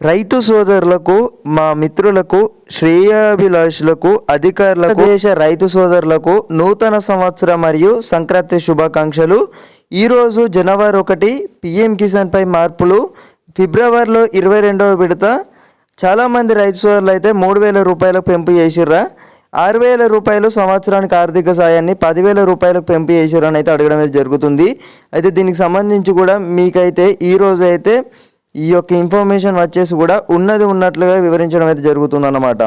రైతు సోదరులకు, మా మిత్రులకు, శ్రేయాభిలాషులకు, అధికారులకు, దేశ రైతు సోదరులకు నూతన సంవత్సర మరియు సంక్రాంతి శుభాకాంక్షలు. ఈరోజు జనవరి 1 పిఎం కిసాన్ పై మార్పులు. ఫిబ్రవరిలో 22వ విడత. చాలామంది రైతు సోదరులు అయితే 3,000 రూపాయలకు పెంపు చేసిర్రా, 6,000 రూపాయలు సంవత్సరానికి ఆర్థిక సాయాన్ని 10,000 రూపాయలకు పెంపు చేసిర్రు అని అయితే అడగడం అయితే జరుగుతుంది. అయితే దీనికి సంబంధించి కూడా మీకైతే ఈరోజు అయితే ఈ యొక్క ఇన్ఫర్మేషన్ వచ్చేసి కూడా ఉన్నట్లుగా వివరించడం అయితే జరుగుతుందన్నమాట.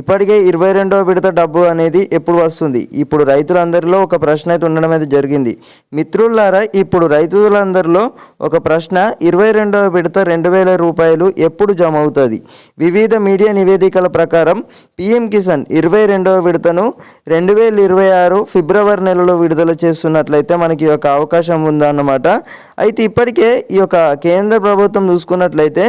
ఇప్పటికే 22వ విడత డబ్బు అనేది ఎప్పుడు వస్తుంది? ఇప్పుడు రైతులందరిలో ఒక ప్రశ్న అయితే ఉండడం అయితే జరిగింది. మిత్రులారా, ఇప్పుడు రైతులందరిలో ఒక ప్రశ్న, 22వ విడత 2,000 రూపాయలు ఎప్పుడు జమ అవుతుంది? వివిధ మీడియా నివేదికల ప్రకారం పిఎం కిసాన్ 22వ విడతను 2026 ఫిబ్రవరి నెలలో విడుదల చేస్తున్నట్లయితే మనకి ఈ యొక్క అవకాశం ఉందన్నమాట. అయితే ఇప్పటికే ఈ యొక్క కేంద్ర ప్రభుత్వం చూసుకున్నట్లయితే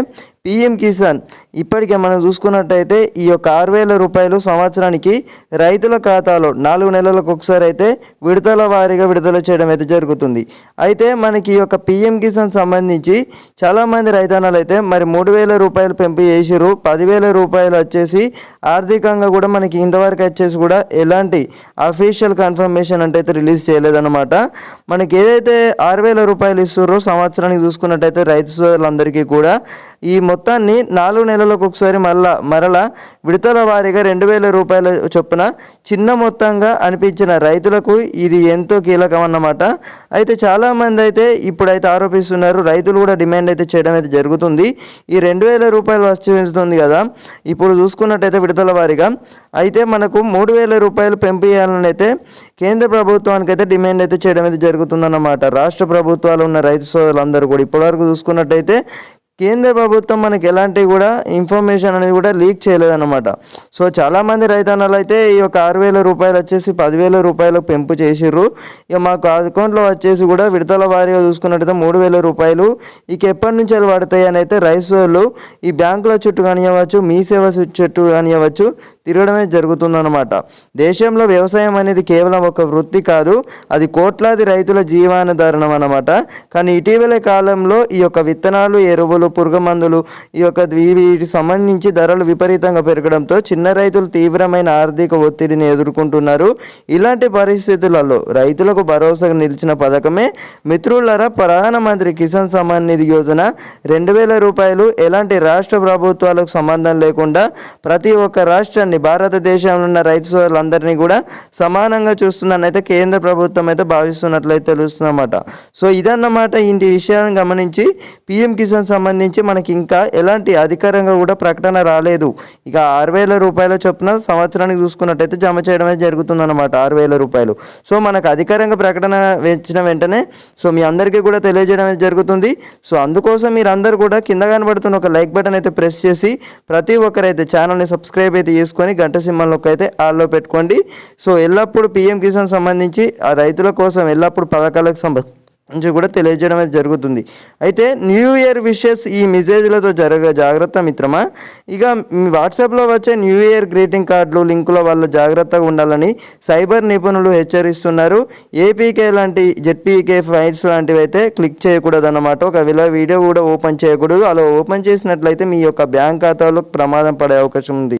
పిఎం కిసాన్ ఇప్పటికే మనం చూసుకున్నట్టయితే ఈ యొక్క 6,000 రూపాయలు సంవత్సరానికి రైతుల ఖాతాలో 4 నెలలకు ఒకసారి అయితే విడతల వారీగా విడుదల చేయడం అయితే జరుగుతుంది. అయితే మనకి ఈ యొక్క పిఎం కిసాన్ సంబంధించి చాలామంది రైతన్నలు అయితే మరి 3,000 రూపాయలు పెంపు చేసిరు, 10,000 రూపాయలు వచ్చేసి ఆర్థికంగా కూడా మనకి ఇంతవరకు వచ్చేసి కూడా ఎలాంటి అఫీషియల్ కన్ఫర్మేషన్ అంటే అయితే రిలీజ్ చేయలేదన్నమాట. మనకి ఏదైతే 6,000 రూపాయలు ఇస్తున్నారో సంవత్సరానికి చూసుకున్నట్టయితే రైతు సోదరులందరికీ కూడా ఈ మొత్తాన్ని 4 నెలలకు ఒకసారి మరలా విడతల వారీగా 2,000 రూపాయల చొప్పున చిన్న మొత్తంగా అనిపించిన రైతులకు ఇది ఎంతో కీలకం అన్నమాట. అయితే చాలామంది అయితే ఇప్పుడైతే ఆరోపిస్తున్నారు, రైతులు కూడా డిమాండ్ అయితే చేయడం అయితే జరుగుతుంది. ఈ 2,000 రూపాయలు వచ్చేస్తుంది కదా ఇప్పుడు చూసుకున్నట్టయితే విడతల వారీగా, అయితే మనకు 3,000 రూపాయలు పెంపు చేయాలని అయితే కేంద్ర ప్రభుత్వానికి అయితే డిమాండ్ అయితే చేయడం అయితే జరుగుతుందన్నమాట. రాష్ట్ర ప్రభుత్వాలు ఉన్న రైతు సోదరులందరూ కూడా ఇప్పటివరకు చూసుకున్నట్టయితే కేంద్ర ప్రభుత్వం మనకి ఎలాంటి కూడా ఇన్ఫర్మేషన్ అనేది కూడా లీక్ చేయలేదన్నమాట. సో చాలామంది రైతన్నలు అయితే ఈ యొక్క 6,000 రూపాయలు వచ్చేసి 10,000 రూపాయలు పెంపు చేసిర్రు. ఇక మాకు అకౌంట్లో వచ్చేసి కూడా విడతల వారీగా చూసుకున్నట్టయితే 3,000 రూపాయలు ఇక ఎప్పటి నుంచి అవి పడతాయి అని అయితే రైతులు ఈ బ్యాంకుల చుట్టూ కానివ్వచ్చు, మీ సేవ చుట్టూ కానివ్వచ్చు తిరగడమే జరుగుతుందన్నమాట. దేశంలో వ్యవసాయం అనేది కేవలం ఒక వృత్తి కాదు, అది కోట్లాది రైతుల జీవనాధారణం అన్నమాట. కానీ ఇటీవల కాలంలో ఈ యొక్క విత్తనాలు, ఎరువులు, పురుగు మందులు ఈ యొక్క వీటికి సంబంధించి ధరలు విపరీతంగా పెరగడంతో చిన్న రైతులు తీవ్రమైన ఆర్థిక ఒత్తిడిని ఎదుర్కొంటున్నారు. ఇలాంటి పరిస్థితులలో రైతులకు భరోసాగా నిలిచిన పథకమే మిత్రులారా ప్రధానమంత్రి కిసాన్ సమ్మాన్ నిధి యోజన. 2,000 రూపాయలు ఎలాంటి రాష్ట్ర ప్రభుత్వాలకు సంబంధం లేకుండా ప్రతి ఒక్క రాష్ట్రాన్ని, భారతదేశంలో ఉన్న రైతు సోదరులందరినీ కూడా సమానంగా చూస్తుందని అయితే కేంద్ర ప్రభుత్వం అయితే భావిస్తున్నట్లయితే తెలుస్తుందన్నమాట. సో ఇదన్నమాట ఇంటి విషయాన్ని గమనించి పిఎం కిసాన్ సంబంధించి మనకి ఇంకా ఎలాంటి అధికారంగా కూడా ప్రకటన రాలేదు. ఇక 6,000 రూపాయల చొప్పున సంవత్సరానికి చూసుకున్నట్టయితే జమ చేయడమే జరుగుతుందన్నమాట 6,000 రూపాయలు. సో మనకు అధికారంగా ప్రకటన వచ్చిన వెంటనే సో మీ అందరికీ కూడా తెలియజేయడం జరుగుతుంది. సో అందుకోసం మీరు అందరూ కూడా కింద కనబడుతున్న ఒక లైక్ బటన్ అయితే ప్రెస్ చేసి ప్రతి ఒక్కరైతే ఛానల్ని సబ్స్క్రైబ్ అయితే చేసుకొని గంట సింబల్లోకి అయితే ఆల్లో పెట్టుకోండి. సో ఎల్లప్పుడూ పిఎం కిసాన్ సంబంధించి ఆ రైతుల కోసం ఎల్లప్పుడూ పథకాలకు సంబంధించి కూడా తెలియజేయడం అయితే జరుగుతుంది. అయితే న్యూ ఇయర్ విషెస్ ఈ మెసేజ్లతో జాగ్రత్త మిత్రమా. ఇక మీ వాట్సాప్లో వచ్చే న్యూ ఇయర్ గ్రీటింగ్ కార్డులు లింకుల వల్ల జాగ్రత్తగా ఉండాలని సైబర్ నిపుణులు హెచ్చరిస్తున్నారు. ఏపీకే లాంటి జెడ్పీకే ఫైల్స్ లాంటివి అయితే క్లిక్ చేయకూడదు అన్నమాట. ఒకవేళ వీడియో కూడా ఓపెన్ చేయకూడదు. అలా ఓపెన్ చేసినట్లయితే మీ యొక్క బ్యాంక్ ఖాతాలో ప్రమాదం పడే అవకాశం ఉంది.